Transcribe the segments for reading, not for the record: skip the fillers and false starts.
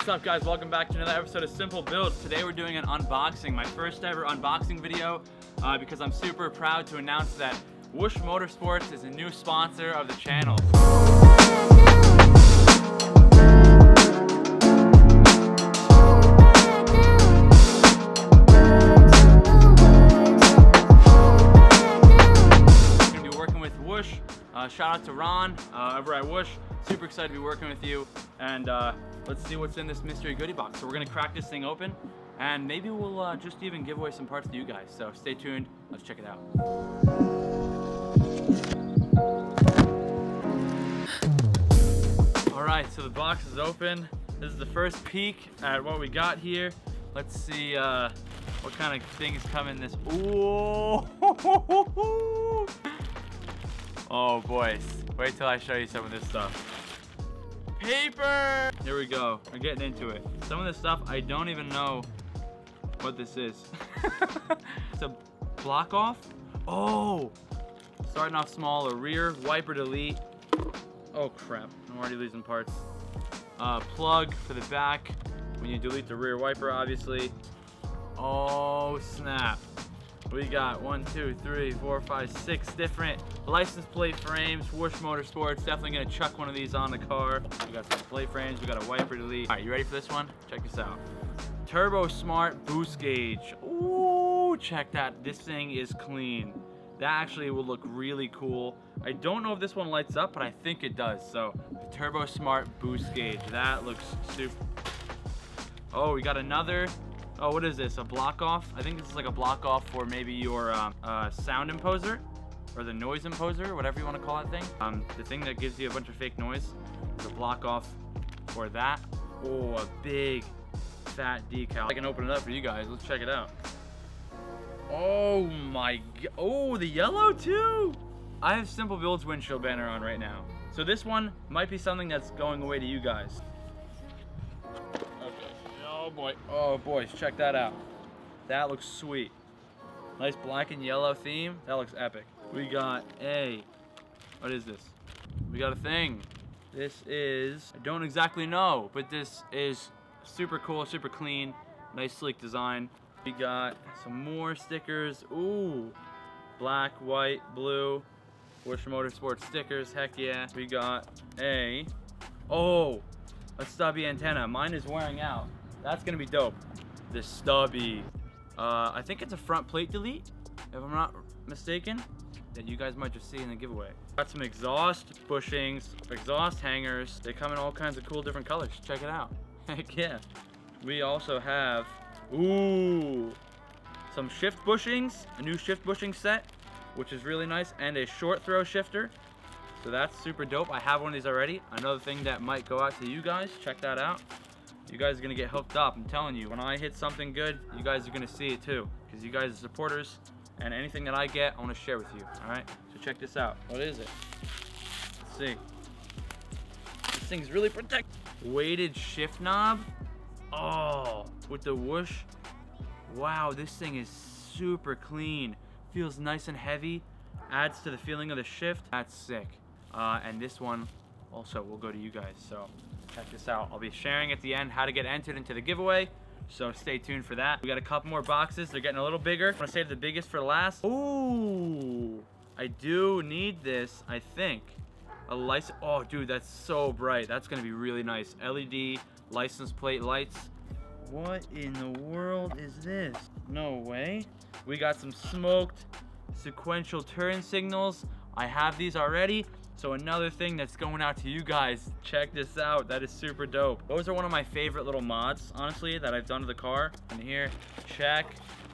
What's up, guys? Welcome back to another episode of Smplbuilds. Today we're doing an unboxing, my first ever unboxing video, because I'm super proud to announce that Whoosh Motorsports is a new sponsor of the channel. I'm going to be working with Whoosh. Shout out to Ron over at Whoosh. Super excited to be working with you, and let's see what's in this mystery goodie box. So we're gonna crack this thing open, and maybe we'll just even give away some parts to you guys. So stay tuned, let's check it out. All right, so the box is open. This is the first peek at what we got here. Let's see what kind of things come in this. Ooh. Oh boys, wait till I show you some of this stuff. Paper! Here we go, we're getting into it. Some of this stuff, I don't even know what this is. It's a block off? Oh! Starting off small, a rear wiper delete. Oh crap, I'm already losing parts. Plug for the back, when you delete the rear wiper, obviously. Oh snap. We got 1, 2, 3, 4, 5, 6 different license plate frames. Whoosh Motorsports, definitely gonna chuck one of these on the car. We got some plate frames, we got a wiper delete. All right, you ready for this one? Check this out. Turbo Smart Boost Gauge. Ooh, check that, this thing is clean. That actually will look really cool. I don't know if this one lights up, but I think it does. So, the Turbo Smart Boost Gauge, that looks super. Oh, we got another. Oh, what is this? A block off? I think this is like a block off for maybe your sound imposer or the noise imposer, whatever you want to call that thing. The thing that gives you a bunch of fake noise is a block off for that. Oh, a big fat decal. I can open it up for you guys. Let's check it out. Oh my god. Oh, the yellow too. I have Smplbuilds windshield banner on right now. So this one might be something that's going away to you guys. Oh boy, oh boys, check that out. That looks sweet. Nice black and yellow theme, that looks epic. We got what is this? We got a thing. This is, I don't exactly know, but this is super cool, super clean, nice sleek design. We got some more stickers, ooh. Black, white, blue, Whoosh Motorsports stickers, heck yeah. We got a stubby antenna. Mine is wearing out. That's gonna be dope. This stubby. I think it's a front plate delete, if I'm not mistaken, that you guys might just see in the giveaway. Got some exhaust bushings, exhaust hangers. They come in all kinds of cool different colors. Check it out. Heck yeah. We also have, ooh, some shift bushings, a new shift bushing set, which is really nice, and a short throw shifter. So that's super dope. I have one of these already. Another thing that might go out to you guys. Check that out. You guys are gonna get hooked up. I'm telling you, when I hit something good, you guys are gonna see it too, because you guys are supporters, and anything that I get, I want to share with you. All right, so check this out. What is it? Let's see. This thing's really protected. Weighted shift knob. Oh, with the Whoosh. Wow, this thing is super clean. Feels nice and heavy. Adds to the feeling of the shift. That's sick. And this one also will go to you guys. So. Check this out. I'll be sharing at the end how to get entered into the giveaway, so stay tuned for that. We got a couple more boxes. They're getting a little bigger. I'm gonna save the biggest for last. Ooh, I do need this, I think. A license. Oh, dude, that's so bright. That's gonna be really nice. LED license plate lights. What in the world is this? No way. We got some smoked sequential turn signals. I have these already. So another thing that's going out to you guys, check this out. That is super dope. Those are one of my favorite little mods, honestly, that I've done to the car. And here, check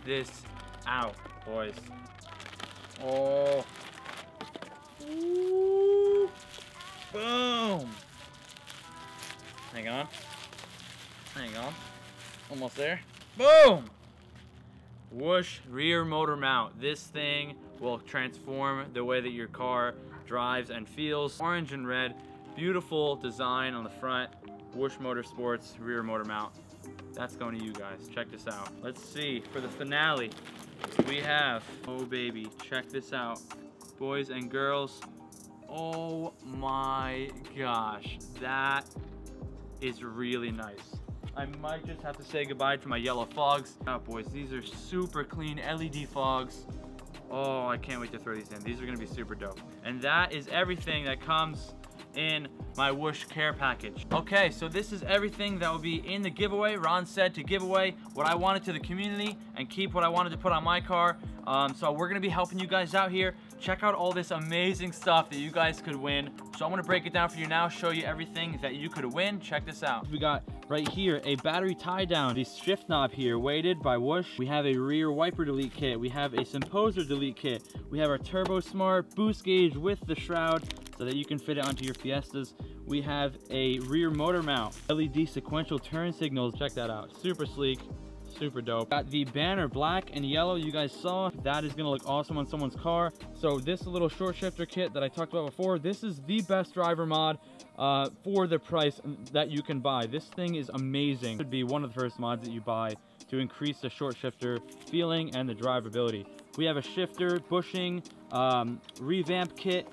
this out, boys. Oh. Ooh. Boom. Hang on. Hang on. Almost there. Boom. Whoosh rear motor mount. This thing will transform the way that your car drives and feels. Orange and red, beautiful design on the front. Whoosh Motorsports rear motor mount. That's going to you guys. Check this out. Let's see, for the finale, we have, oh baby, check this out. Boys and girls, oh my gosh, that is really nice. I might just have to say goodbye to my yellow fogs. Oh boys, these are super clean LED fogs. Oh, I can't wait to throw these in. These are gonna be super dope. And that is everything that comes in my Whoosh care package. Okay, so this is everything that will be in the giveaway. Ron said to give away what I wanted to the community and keep what I wanted to put on my car. So we're gonna be helping you guys out here. Check out all this amazing stuff that you guys could win. So I'm gonna break it down for you now, show you everything that you could win. Check this out. We got right here a battery tie down, the shift knob here, weighted by Whoosh. We have a rear wiper delete kit. We have a Smplbuilds delete kit. We have our Turbo Smart boost gauge with the shroud so that you can fit it onto your Fiestas. We have a rear motor mount, LED sequential turn signals. Check that out, super sleek. Super dope. Got the banner black and yellow you guys saw. That is gonna look awesome on someone's car. So this little short shifter kit that I talked about before, this is the best driver mod for the price that you can buy. This thing is amazing. It would be one of the first mods that you buy to increase the short shifter feeling and the drivability. We have a shifter, bushing, revamp kit,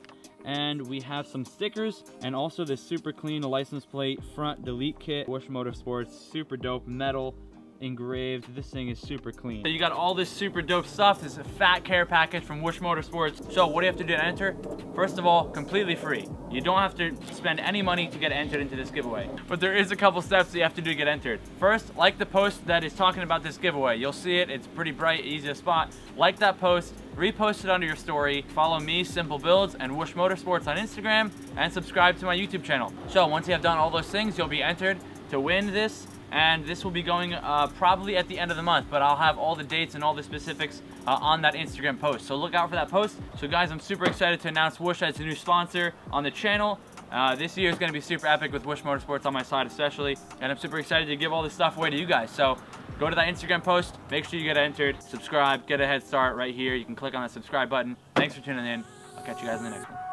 and we have some stickers and also this super clean license plate front delete kit. Whoosh Motorsports, super dope metal engraved. This thing is super clean. So you got all this super dope stuff. This is a fat care package from Whoosh Motorsports. So what do you have to do to enter? First of all, completely free. You don't have to spend any money to get entered into this giveaway. But there is a couple steps that you have to do to get entered. First, like the post that is talking about this giveaway. You'll see it. It's pretty bright, easy to spot. Like that post, repost it under your story. Follow me, Smplbuilds, and Whoosh Motorsports on Instagram, and subscribe to my YouTube channel. So once you have done all those things, you'll be entered to win this. And this will be going probably at the end of the month, but I'll have all the dates and all the specifics on that Instagram post. So look out for that post. So guys, I'm super excited to announce Whoosh as a new sponsor on the channel. This year is going to be super epic with Whoosh Motorsports on my side especially, and I'm super excited to give all this stuff away to you guys. So go to that Instagram post, make sure you get entered, subscribe, get a head start right here. You can click on that subscribe button. Thanks for tuning in. I'll catch you guys in the next one.